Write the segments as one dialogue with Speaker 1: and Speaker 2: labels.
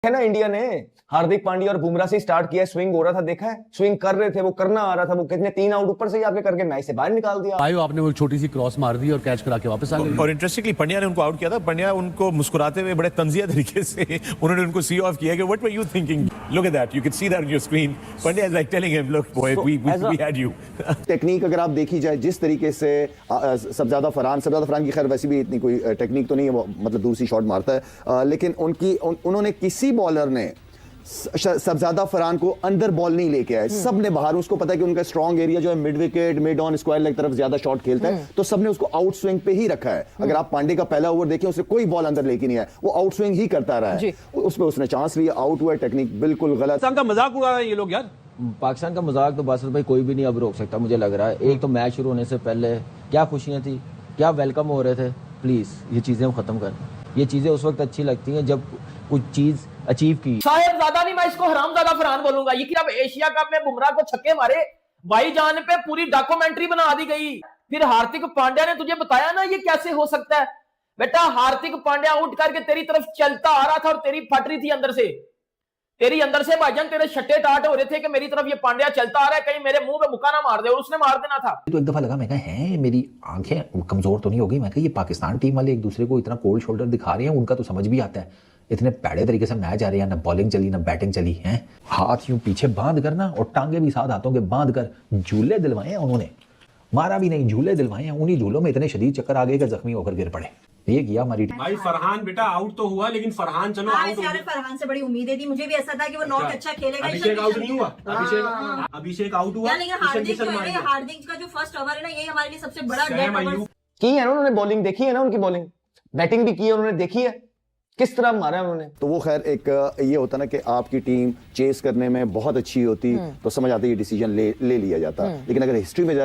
Speaker 1: है ना, इंडिया ने हार्दिक पांड्या और बुमराह से स्टार्ट किया, स्विंग हो रहा था, देखा है, स्विंग कर रहे थे, वो करना आ रहा था, वो कितने 3 आउट ऊपर से ही आपके करके मैच से बाहर निकाल दिया।
Speaker 2: आयो आपने वो छोटी सी क्रॉस मार दी और कैच करा के वापस आ गए।
Speaker 3: और इंटरेस्टिंगली पंड्या ने उनको आउट किया था। पंड्या उनको मुस्कुराते हुए बड़े तंजिया तरीके से उन्होंने उनको सी ऑफ किया कि what were you thinking, look at that, you can see that on your screen. Pandya is like telling him, look boy, we had you.
Speaker 4: Technique अगर आप देखी जाए जिस तरीके से सबजादा फरहान की खैर वैसे भी इतनी कोई टेक्निक तो नहीं है, मतलब दूसरी शॉट मारता है, लेकिन उन्होंने किसी बॉलर ने सबजादा फरहान को अंदर बॉल नहीं लेके आए, सब ने बाहर। उसको पता है कि उनका स्ट्रॉन्ग एरिया जो है mid wicket, mid on square leg तरफ ज्यादा शॉट खेलता है, तो सबने उसको आउट स्विंग पे ही रखा है। अगर आप पांडे का पहला ओवर देखें, उससे कोई बॉल अंदर लेके नहीं आया, वो आउट स्विंग ही करता रहा है, उसमें उसने चांस लिया, आउट हुआ। टेक्निक बिल्कुल गलत।
Speaker 5: पाकिस्तान का मजाक उड़ा रहे हैं ये लोग यार।
Speaker 6: पाकिस्तान का मजाक तो बासर भाई कोई भी नहीं अब रोक सकता, मुझे लग रहा है। एक तो मैच शुरू होने से पहले क्या खुशियां थी, क्या वेलकम हो रहे थे। प्लीज ये चीजें हम खत्म करें। ये चीजें उस वक्त अच्छी लगती हैं जब कुछ चीज अचीव की।
Speaker 7: साहेब ज्यादा नहीं, मैं इसको हरामजादा फरहान बोलूंगा। ये कि अब एशिया कप में बुमराह को छक्के मारे, भाईजान पे पूरी डॉक्यूमेंट्री बना दी गई। फिर हार्दिक पांड्या ने तुझे बताया ना ये कैसे हो सकता है। बेटा हार्दिक पांड्या आउट करके तेरी तरफ चलता आ रहा था और तेरी फट रही थी अंदर से, तेरी अंदर से भाईजान तेरे छट्टे टाट हो रहे थे कि मेरी तरफ ये पांड्या चलता आ रहा है, कहीं मेरे मुंह पे मुक्का ना मार दे, और उसने मार देना था।
Speaker 8: तो एक दफा लगा, मैं कहा है मेरी आंखें कमजोर तो नहीं हो गई। मैं कहा ये पाकिस्तान टीम वाले एक दूसरे को इतना कोल्ड शोल्डर दिखा रहे हैं, उनका तो समझ भी आता है। इतने पैड़े तरीके से मैच आ रहे हैं, ना बॉलिंग चली ना बैटिंग चली है। हाथ यूं पीछे बांध करना और टांगे भी साथ हाथों के बांध कर झूले दिलवाए हैं उन्होंने, मारा भी नहीं, झूले दिलवाए हैं। उन्हीं झूलों में इतने शदीद चक्कर आ गए कि जख्मी होकर गिर पड़े। ये किया हमारी टीम।
Speaker 5: भाई फरहान बेटा आउट तो हुआ, लेकिन फरहान चलो आउट हो गया।
Speaker 9: फरहान से बड़ी उम्मीदें थी, मुझे भी ऐसा था कि वो नॉट अच्छा खेलेगा।
Speaker 5: अभिषेक आउट नहीं हुआ, अभिषेक आउट हुआ,
Speaker 9: लेकिन हार्दिक का जो फर्स्ट ओवर है ना, ये हमारे लिए सबसे बड़ा
Speaker 1: की है ना उन्होंने, बॉलिंग देखी है ना उनकी, बॉलिंग बैटिंग भी की है उन्होंने, देखी है किस तरह मारा है उन्होंने।
Speaker 4: तो वो खैर एक ये होता ना कि आपकी टीम चेस करने में बहुत अच्छी होती तो समझ आती है, डिसीजन ले लिया जाता। लेकिन अगर हिस्ट्री में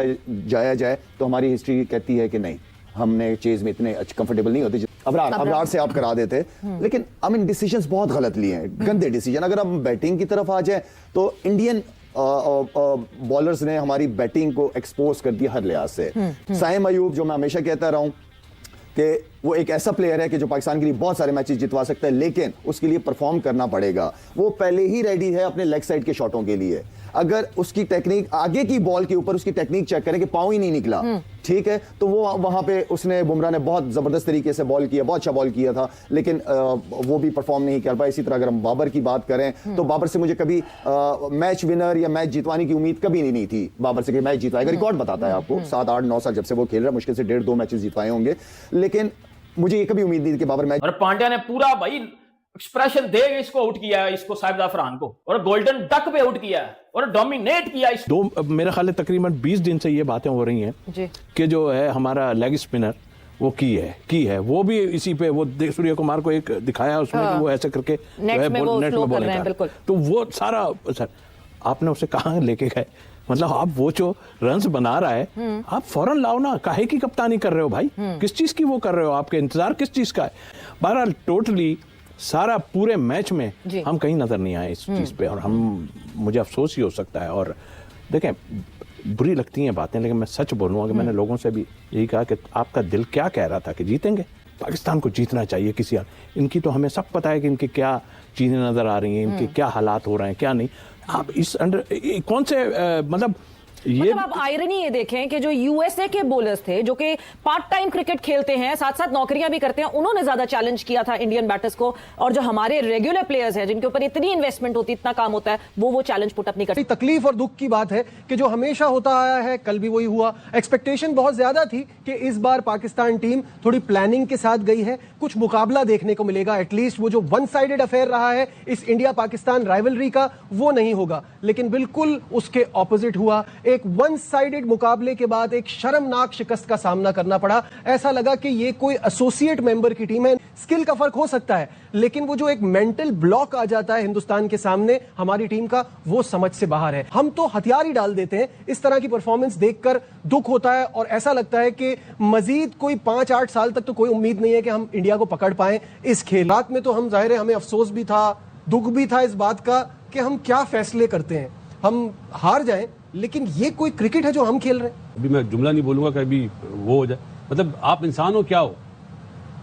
Speaker 4: जाया जाए तो हमारी हिस्ट्री कहती है कि नहीं, हमने चेज में इतने कंफर्टेबल नहीं होते। अबरार से आप करा देते, लेकिन आई मीन डिसीजंस बहुत गलत लिए हैं, गंदे डिसीजन। अगर हम बैटिंग की तरफ आ जाए तो इंडियन बॉलर्स ने हमारी बैटिंग को एक्सपोज कर दिया हर लिहाज से। साइम अयूब, जो मैं हमेशा कहता रहा हूं कि वो एक ऐसा प्लेयर है कि जो पाकिस्तान के लिए बहुत सारे मैचेस जितवा सकता है, लेकिन उसके लिए परफॉर्म करना पड़ेगा। वो पहले ही रेडी है अपने लेग साइड के शॉटों के लिए। अगर उसकी टेक्निक आगे की बॉल के ऊपर उसकी टेक्निक चेक करें कि पांव ही नहीं निकला, ठीक है, तो वो वहां पे उसने, बुमराह ने बहुत जबरदस्त तरीके से बॉल किया, बहुत अच्छा बॉल किया था, लेकिन वो भी परफॉर्म नहीं कर पाया। इसी तरह अगर हम बाबर की बात करें तो बाबर से मुझे कभी मैच विनर या मैच जितवाने की उम्मीद कभी नहीं थी बाबर से कि मैच जितवाएगा। रिकॉर्ड बताता है आपको, 7, 8, 9 साल जब से वो खेल रहा है, मुश्किल से 1.5-2 मैचेस जितवाए होंगे, लेकिन मुझे ये कभी उम्मीद नहीं थी कि बाबर मैच।
Speaker 7: और पांड्या ने पूरा भाई एक्सप्रेशन दे इसको आउट किया है, इसको साहिब जाफरान को, और गोल्डन डक पे आउट किया है और डोमिनेट किया इसको।
Speaker 10: मेरा ख्याल है तकरीबन 20 दिन से ये बातें हो रही हैं कि जो है हमारा लेग स्पिनर वो की है वो भी इसी पे, वो सूर्य कुमार को एक दिखाया उसमें कि वो ऐसे करके नेट में बॉलिंग कर, तो वो सारा सर आपने उसे कहाँ लेके गए। मतलब आप वो जो रन्स बना रहा है आप फौरन लाओ ना, काहे की कप्तानी कर रहे हो भाई, किस चीज की वो कर रहे हो, आपके इंतजार किस चीज का है। बहरहाल टोटली सारा पूरे मैच में हम कहीं नजर नहीं आए इस चीज पे, और मुझे अफसोस ही हो सकता है। और देखें बुरी लगती हैं बातें, लेकिन मैं सच बोलूँगा कि मैंने लोगों से भी यही कहा कि आपका दिल क्या कह रहा था कि जीतेंगे, पाकिस्तान को जीतना चाहिए किसी और। इनकी तो हमें सब पता है कि इनकी क्या चीजें नजर आ रही हैं, इनके क्या हालात हो रहे हैं क्या नहीं। आप इस अंडर कौन से मतलब ये
Speaker 11: आप आयरनी ये देखें कि जो यूएसए के बॉलर्स थे जो कि पार्ट टाइम क्रिकेट खेलते हैं, साथ साथ नौकरियां भी करते हैं, उन्होंने ज्यादा चैलेंज किया था इंडियन बैटर्स को, और जो हमारे रेगुलर प्लेयर्स हैं जिनके ऊपर इतनी इन्वेस्टमेंट होती, इतना काम होता है, वो चैलेंज पुट अप नहीं करते।
Speaker 12: तकलीफ और दुख की बात है कि जो हमेशा होता आया है, कल भी वही हुआ। एक्सपेक्टेशन बहुत ज्यादा थी कि इस बार पाकिस्तान टीम थोड़ी प्लानिंग के साथ गई है, कुछ मुकाबला देखने को मिलेगा। एटलीस्ट वो जो वन साइडेड अफेयर रहा है इस इंडिया पाकिस्तान राइवलरी का, वो नहीं होगा। लेकिन बिल्कुल उसके ऑपोजिट हुआ। एक वन साइडेड मुकाबले के बाद एक शर्मनाक शिकस्त का सामना करना पड़ा। ऐसा लगा कि ये कोई एसोसिएट मेंबर की टीम है। स्किल का फर्क हो सकता है, लेकिन वो जो एक मेंटल ब्लॉक आ जाता है हिंदुस्तान के सामने हमारी टीम का, वो समझ से बाहर है। हम तो हथियार ही डाल देते हैं। इस तरह की परफॉर्मेंस देखकर दुख होता है और ऐसा लगता है कि मजीद कोई 5-8 साल तक तो कोई उम्मीद नहीं है कि हम इंडिया को पकड़ पाएं इस खेल। रात में तो हम जाहिर है हमें अफसोस भी था, दुख भी था इस बात का कि हम क्या फैसले करते हैं। हम हार जाएं, लेकिन ये कोई क्रिकेट है जो हम खेल रहे हैं।
Speaker 5: अभी मैं जुमला नहीं बोलूंगा कि अभी वो हो जाए, मतलब आप इंसान हो क्या हो,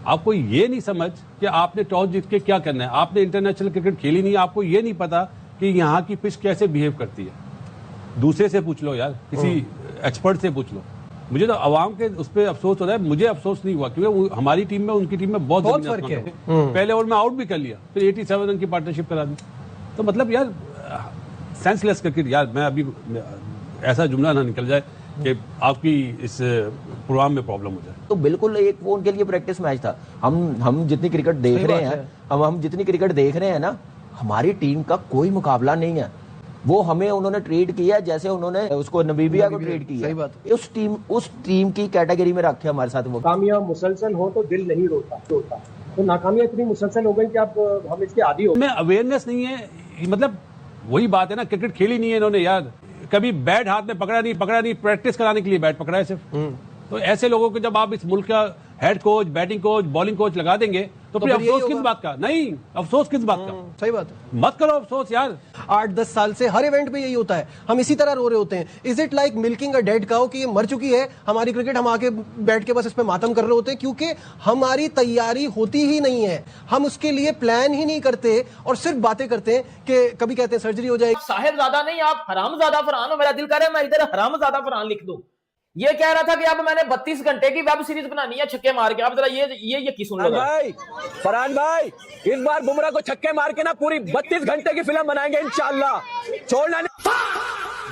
Speaker 2: आपको ये नहीं समझ कि आपने टॉस जीत के क्या करना है, आपने इंटरनेशनल क्रिकेट खेली नहीं, आपको ये नहीं पता कि यहाँ की पिच कैसे बिहेव करती है। दूसरे से पूछ लो यार, किसी एक्सपर्ट से पूछ लो। मुझे तो अवाम के उस पर अफसोस हो रहा है, मुझे अफसोस नहीं हुआ क्योंकि हमारी टीम में उनकी टीम में बहुत
Speaker 12: फर्क है।
Speaker 2: पहले ओवर में आउट भी कर लिया, फिर 87 रन की पार्टनरशिप करा दी। तो मतलब यार सेंसलेस क्रिकेट यार। मैं अभी ऐसा जुमला ना निकल जाए कि आपकी इस प्रोग्राम में प्रॉब्लम हो जाए।
Speaker 6: तो बिल्कुल एक वो उनके लिए प्रैक्टिस मैच था। हम जितनी क्रिकेट देख रहे हैं, हम जितनी क्रिकेट देख रहे हैं ना, हमारी टीम का कोई मुकाबला नहीं है। वो हमें उन्होंने ट्रेड किया जैसे उन्होंने उसको नमीबिया को ट्रेड किया।
Speaker 12: सही बात।
Speaker 6: उस टीम की कैटेगरी में रखे हमारे साथ वो।
Speaker 5: नाकामियां मुसलसल हो तो दिल नहीं रोता तो नाकामियां इतनी मुसलसल हो गई कि अब हम इसके आदी हो।
Speaker 2: में अवेयरनेस नहीं है, मतलब वही बात है ना, क्रिकेट खेली नहीं है इन्होंने यार, कभी बैट हाथ में पकड़ा नहीं, प्रैक्टिस कराने के लिए बैट पकड़ा है सिर्फ। तो ऐसे लोगों को जब आप इस मुल्क का head coach, batting coach, bowling coach लगा देंगे तो फिर अफसोस किस बात का? नहीं, अफसोस किस बात का?
Speaker 12: सही बात है।
Speaker 2: मत करो अफसोस यार।
Speaker 12: 8-10 साल से हर इवेंट में यही होता है, हम इसी तरह रो रहे होते हैं। Is it like milking a dead cow कि ये मर चुकी है हमारी क्रिकेट, हम आके बैठ के बस इस पे मातम कर रहे होते हैं क्योंकि हमारी तैयारी होती ही नहीं है, हम उसके लिए प्लान ही नहीं करते और सिर्फ बातें करते हैं कि कभी कहते हैं सर्जरी हो जाएगी।
Speaker 7: साहेबजादा नहीं, आप हरामजादा फरहान हो। मेरा दिल कर रहा है मैं इधर हरामजादा फरहान लिख दूं। ये कह रहा था कि अब मैंने 32 घंटे की वेब सीरीज बनानी है छक्के मार के। आप जरा ये की सुन लो
Speaker 5: भाई फरहान भाई, इस बार बुमराह को छक्के मार के ना पूरी 32 घंटे की फिल्म बनाएंगे इंशाल्लाह। छोड़ना नहीं।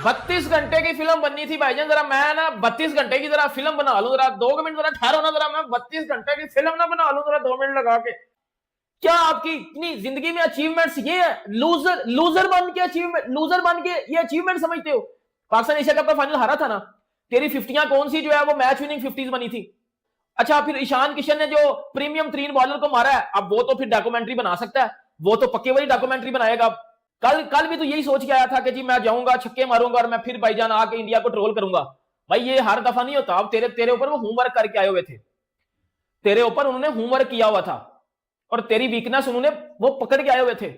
Speaker 7: 32 घंटे की फिल्म बननी थी भाईजान, जरा मैं ना 32 घंटे की जरा फिल्म बना लूं। जरा 2 मिनट जरा ठहरो ना, जरा मैं 32 घंटे की फिल्म ना बना लूं जरा 2 मिनट लगा के। क्या आपकी इतनी जिंदगी में अचीवमेंट्स ये है? लूजर बन के ये अचीवमेंट समझते हो? पाकिस्तान एशिया कप का फाइनल हारा था ना, तेरी 50 कौन सी जो है वो मैच विनिंग 50s बनी थी। अच्छा, फिर ईशान किशन ने जो प्रीमियम 3 बॉलर को मारा है, अब वो तो फिर डॉक्यूमेंट्री बना सकता है, वो तो पक्के वाली डॉक्यूमेंट्री बनाएगा। कल भी तो यही सोच के आया था कि जी मैं जाऊंगा छक्के मारूंगा और मैं फिर भाईजान आके इंडिया को ट्रोल करूंगा। भाई ये हर दफा नहीं होता। अब तेरे ऊपर वो होमवर्क करके आए हुए थे, तेरे ऊपर उन्होंने होमवर्क किया हुआ था और तेरी वीकनेस उन्होंने वो पकड़ के आए हुए थे।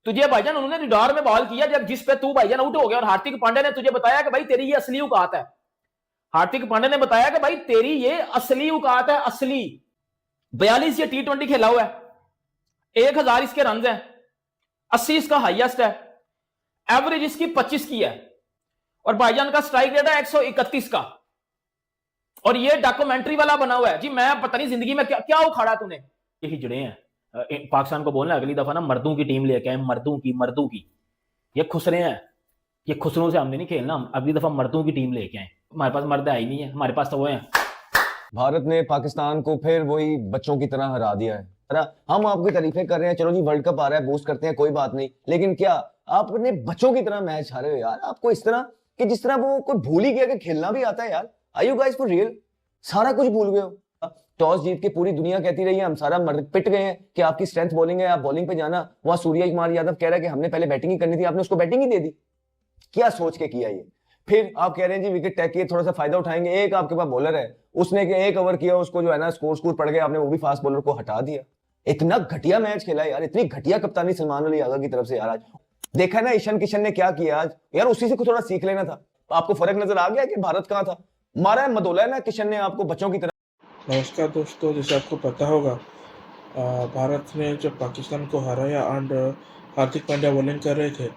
Speaker 7: तुझे भाईजान उन्होंने रिडार में बॉल किया जब जिस पे तू भाईजान आउट हो गया, और हार्दिक पांड्या ने तुझे बताया कि भाई तेरी ये असली औकात है। हार्दिक पांड्या ने बताया कि भाई तेरी ये असली औकात है, असली। 42 ये T20 खेला हुआ है, 1000 इसके रन हैं, 80 इसका हाईएस्ट है, एवरेज इसकी 25 की है, और भाईजान का स्ट्राइक रेट है 131 का, और ये डॉक्यूमेंट्री वाला बना हुआ है। जी मैं पता नहीं जिंदगी में क्या उखाड़ा तूने। ये हिजड़े हैं पाकिस्तान को बोलना अगली दफा ना मर्दों की टीम लेके आए, मर्दों की। ये खुसरे हैं, ये खुसरों से हमने नहीं खेलना, हम अगली दफा मर्दों की टीम लेके आए। हमारे पास मर्द है ही नहीं है, हमारे पास तो वो है।
Speaker 1: भारत ने पाकिस्तान को फिर वही बच्चों की तरह हरा दिया है। हम आपकी तारीफें कर रहे हैं, चलो जी वर्ल्ड कप आ रहा है, बूस्ट करते हैं, कोई बात नहीं, लेकिन क्या आपने बच्चों की तरह मैच हारे हो यार? आपको इस तरह कि जिस तरह वो कोई भूल ही गया कि खेलना भी आता है यार। Are you guys for real? सारा कुछ भूल गए हो। टॉस जीत के पूरी दुनिया कहती रही है, हम सारा पिट गए हैं कि आपकी स्ट्रेंथ बॉलिंग है, आप बॉलिंग पे जाना। वहां सूर्य कुमार यादव कह रहा है कि हमने पहले बैटिंग ही करनी थी, आपने उसको बैटिंग ही दे दी। क्या सोच के किया ये? फिर आप कह रहे हैं जी विकेट टेक किए, थोड़ा सा फायदा उठाएंगे। एक आपके पास बॉलर है, उसने के 1 ओवर किया, उसको जो है ना स्कोर पड़ गया, आपने वो भी फास्ट बॉलर को हटा दिया। इतना घटिया मैच खेला यार, इतनी घटिया कप्तानी सलमान अली यादव की तरफ से यार। आज देखा ना ईशान किशन ने क्या किया आज यार, उसी से कुछ थोड़ा सीख लेना था। आपको फर्क नजर आ गया कि भारत कहां था? मारा है मदोला है ना किशन ने आपको बच्चों की तरह।
Speaker 5: नमस्कार दोस्तों, जैसे आपको पता होगा भारत ने जब पाकिस्तान को हराया एंड हार्दिक पांड्या बॉलिंग कर रहे थे,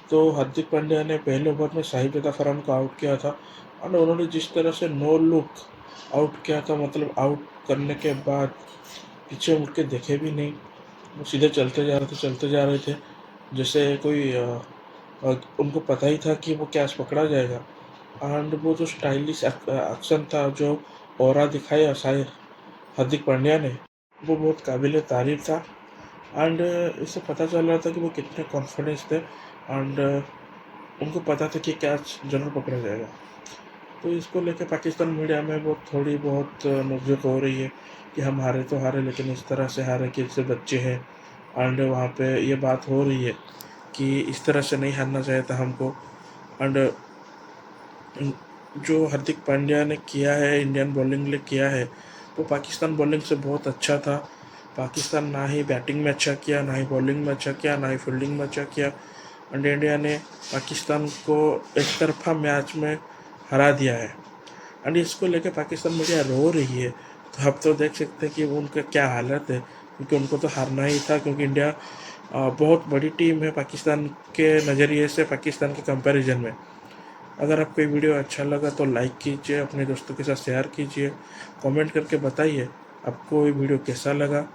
Speaker 5: तो हार्दिक पांड्या ने पहले ओवर में साहिबजादा फरहान को आउट किया था और उन्होंने जिस तरह से नो लुक आउट किया था, मतलब आउट करने के बाद पीछे मुड़ के देखे भी नहीं, वो सीधे चलते जा रहे थे जैसे कोई उनको पता ही था कि वो कैच पकड़ा जाएगा। एंड वो जो स्टाइलिश एक्शन था, जो ऑरा दिखाया हार्दिक पांड्या ने, वो बहुत काबिल तारीफ था। एंड इससे पता चल रहा था कि वो कितने कॉन्फिडेंस थे एंड उनको पता था कि कैच जरूर पकड़ा जाएगा। तो इसको लेकर पाकिस्तान मीडिया में वो थोड़ी बहुत नोकझोंक हो रही है कि हम हारे तो हारे, लेकिन इस तरह से हारे कि इससे बच्चे हैं। एंड वहाँ पे ये बात हो रही है कि इस तरह से नहीं हारना चाहिए था हमको। एंड जो हार्दिक पांड्या ने किया है, इंडियन बॉलिंग लिए किया है, वो पाकिस्तान बॉलिंग से बहुत अच्छा था। पाकिस्तान ना ही बैटिंग में अच्छा किया, ना ही बॉलिंग में अच्छा किया, ना ही फील्डिंग में अच्छा किया। एंड इंडिया ने पाकिस्तान को एक तरफा मैच में हरा दिया है। एंड इसको लेकर पाकिस्तान मीडिया रो रही है, तो आप तो देख सकते हैं कि उनका क्या हालत है, क्योंकि उनको तो हारना ही था, क्योंकि इंडिया बहुत बड़ी टीम है पाकिस्तान के नज़रिए से, पाकिस्तान के कंपैरिजन में। अगर आपको ये वीडियो अच्छा लगा तो लाइक कीजिए, अपने दोस्तों के साथ शेयर कीजिए, कमेंट करके बताइए आपको ये वीडियो कैसा लगा।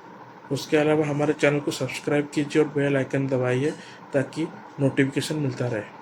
Speaker 5: उसके अलावा हमारे चैनल को सब्सक्राइब कीजिए और बेल आइकन दबाइए ताकि नोटिफिकेशन मिलता रहे।